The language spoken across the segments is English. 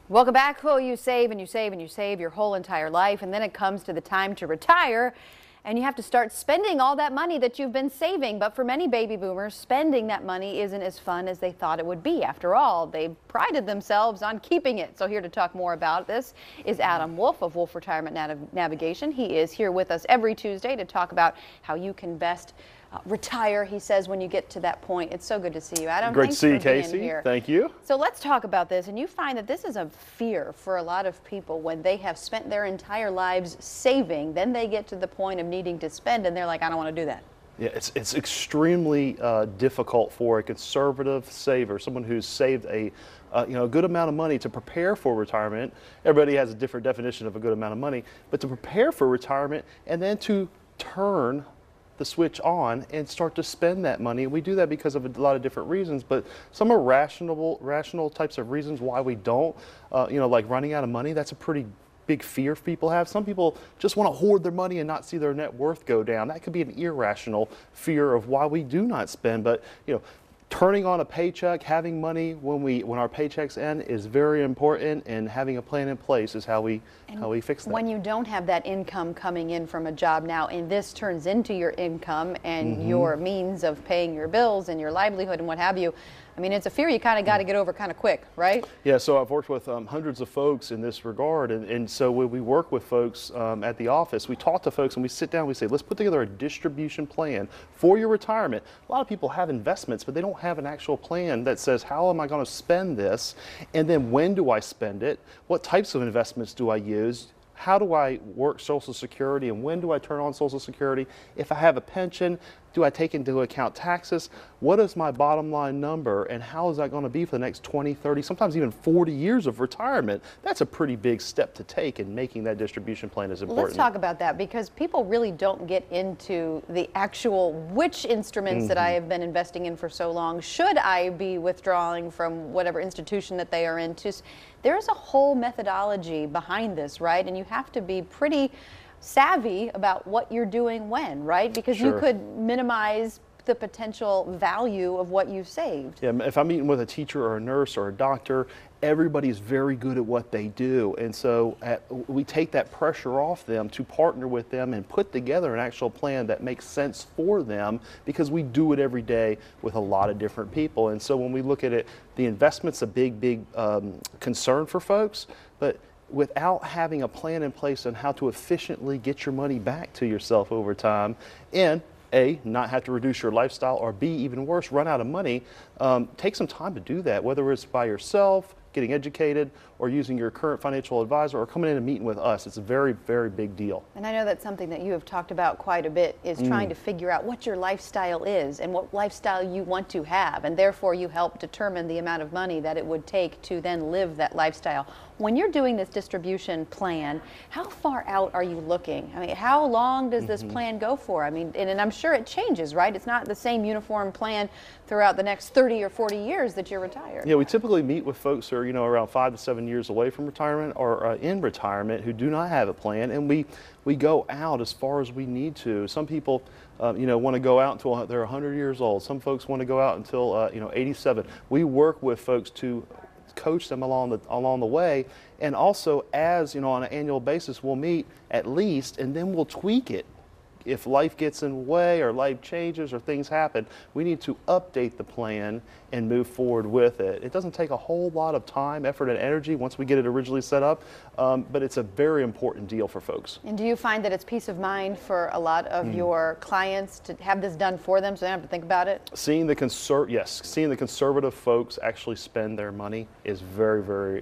Welcome back. Well, you save and you save and you save your whole entire life, and then it comes to the time to retire, and you have to start spending all that money that you've been saving. But for many baby boomers, spending that money isn't as fun as they thought it would be. After all, they prided themselves on keeping it. So here to talk more about this is Adam Wolf of Wolf Retirement Navigation. He is here with us every Tuesday to talk about how you can best retire, he says, when you get to that point. It's so good to see you, Adam. Great to see you, Thanks for Casey. being here. Thank you. So let's talk about this. And you find that this is a fear for a lot of people when they have spent their entire lives saving, then they get to the point of needing to spend and they're like, I don't want to do that. Yeah, it's extremely difficult for a conservative saver, someone who's saved a good amount of money to prepare for retirement. Everybody has a different definition of a good amount of money, but to prepare for retirement and then to turn the switch on and start to spend that money. We do that because of a lot of different reasons, but some are rational types of reasons why we don't. Like running out of money, that's a pretty big fear people have. Some people just want to hoard their money and not see their net worth go down. That could be an irrational fear of why we do not spend. But turning on a paycheck, having money when our paychecks end is very important, and having a plan in place is how we fix that. When you don't have that income coming in from a job now, and this turns into your income and your means of paying your bills and your livelihood and what have you, I mean, it's a fear you kind of got to get over kind of quick, right? Yeah, so I've worked with hundreds of folks in this regard, and so when we work with folks at the office, we talk to folks and we sit down and we say, let's put together a distribution plan for your retirement. A lot of people have investments, but they don't have an actual plan that says, how am I going to spend this? And then when do I spend it? What types of investments do I use? How do I work Social Security, and when do I turn on Social Security? If I have a pension, do I take into account taxes? What is my bottom line number, and how is that going to be for the next 20, 30, sometimes even 40 years of retirement? That's a pretty big step to take, and making that distribution plan is important. Let's talk about that, because people really don't get into the actual which instruments that I have been investing in for so long. Should I be withdrawing from whatever institution that they are into? There's a whole methodology behind this, right? And you have to be pretty savvy about what you're doing when, right? Because you could minimize the potential value of what you've saved. Yeah, if I'm meeting with a teacher or a nurse or a doctor, everybody's very good at what they do, and so we take that pressure off them to partner with them and put together an actual plan that makes sense for them, because we do it every day with a lot of different people. And so when we look at it, the investment's a big concern for folks, but without having a plan in place on how to efficiently get your money back to yourself over time, and A, not have to reduce your lifestyle, or B, even worse, run out of money, take some time to do that, whether it's by yourself, getting educated, or using your current financial advisor, or coming in and meeting with us. It's a very big deal. And I know that's something that you have talked about quite a bit, is trying to figure out what your lifestyle is and what lifestyle you want to have, and therefore you help determine the amount of money that it would take to then live that lifestyle. When you're doing this distribution plan, how far out are you looking? I mean, how long does this plan go for? I mean, and I'm sure it changes, right? It's not the same uniform plan throughout the next 30 or 40 years that you're retired. Yeah, we typically meet with folks who are, around 5 to 7 years away from retirement, or in retirement, who do not have a plan, and we go out as far as we need to. Some people want to go out until they're 100 years old. Some folks want to go out until 87. We work with folks to coach them along the way, and also, as on an annual basis, we'll meet at least, and then we'll tweak it. If life gets in the way, or life changes, or things happen, we need to update the plan and move forward with it. It doesn't take a whole lot of time, effort, and energy once we get it originally set up, but it's a very important deal for folks. And do you find that it's peace of mind for a lot of your clients to have this done for them, so they don't have to think about it? Seeing the conservative folks actually spend their money is very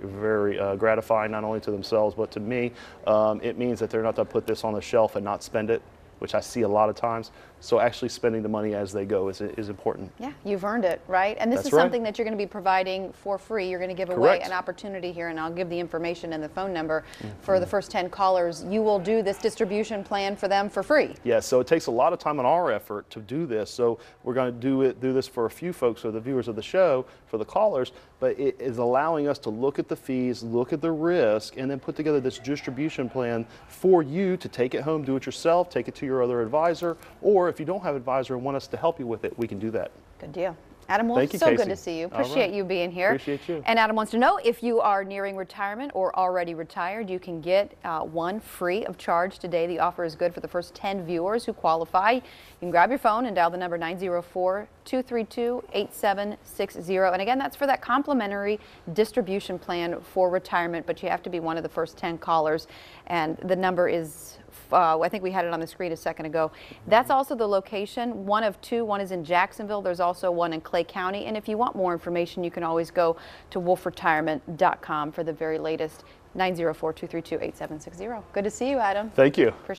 gratifying, not only to themselves but to me. It means that they're not going to put this on the shelf and not spend it, which I see a lot of times. So actually spending the money as they go is important. Yeah, you've earned it, right? And this That's is right. something that you're going to be providing for free. You're going to give away an opportunity here, and I'll give the information and the phone number for the first 10 callers. You will do this distribution plan for them for free. Yeah, so it takes a lot of time on our effort to do this. So we're going to do this for a few folks, or the viewers of the show, for the callers, but it is allowing us to look at the fees, look at the risk, and then put together this distribution plan for you to take it home, do it yourself, take it to your other advisor, or if you don't have an advisor and want us to help you with it, we can do that. Good deal. Adam, well, Thank you, so Casey. good to see you. All Appreciate right. you being here. Appreciate you. And Adam wants to know if you are nearing retirement or already retired, you can get one free of charge today. The offer is good for the first 10 viewers who qualify. You can grab your phone and dial the number 904-232-8760. And again, that's for that complimentary distribution plan for retirement, but you have to be one of the first 10 callers. And the number is I think we had it on the screen a second ago. That's also the location, one of two. One is in Jacksonville. There's also one in Clay County. And if you want more information, you can always go to wolfretirement.com for the very latest. 904-232-8760. Good to see you, Adam. Thank you. Appreciate